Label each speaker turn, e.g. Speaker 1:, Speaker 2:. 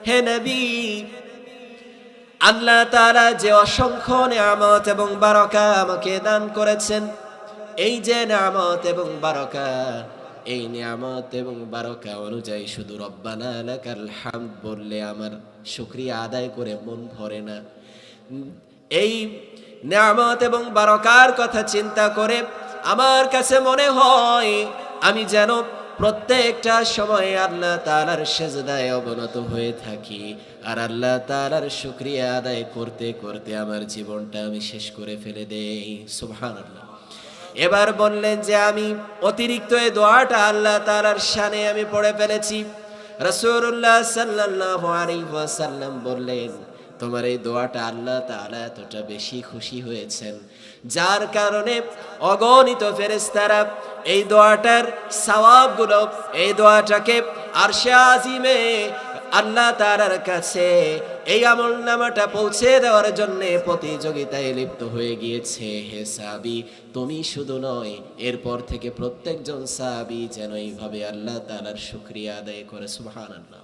Speaker 1: হে নবী, আল্লাহ তাআলা যে অসংখ্য নিয়ামত এবং বারাকা আমাকে দান করেছেন, এই যে নিয়ামত এবং বারাকা, এই নিয়ামত এবং বারাকা অনুযায়ী শুধু রব্বানা লাকাল হামদ বললে আমার শুকরিয়া আদায় করে মন ভরে না। এই নিয়ামত এবং বারাকার কথা চিন্তা করে আমার কাছে মনে হয় আমি যেন প্রত্যেকটা সময় আল্লাহ তাআলার সেজদায় অবনত হয়ে থাকি, আর আল্লাহ তাআলার শুকরিয়া আদায় করতে করতে আমার জীবনটা আমি শেষ করে ফেলে দেই। সুবহানাল্লাহ। এবার বললেন যে আমি অতিরিক্ত এই দোয়াটা আল্লাহ তাআলার শানে আমি পড়ে ফেলেছি। রাসূলুল্লাহ সাল্লাল্লাহু আলাইহি ওয়াসাল্লাম বললেন, তোমার এই দোয়াটা আল্লাহ তাআলা এতটা বেশি খুশি হয়েছেন, যার কারণে অগণিত ফেরেশতারা এই দোয়াটার সওয়াবগুলো, এই দোয়াটাকে আরশে আজিমে আল্লাহ তাআলার কাছে এই আমলনামাটা পৌঁছে দেওয়ার জন্য প্রতিযোগিতায় লিপ্ত হয়ে গিয়েছে। হে সাহাবী, তুমি শুধু নয়, এরপর থেকে প্রত্যেকজন সাহাবী যেন এইভাবে আল্লাহ তাআলার শুকরিয়া আদায় করে। সুবহানাল্লাহ।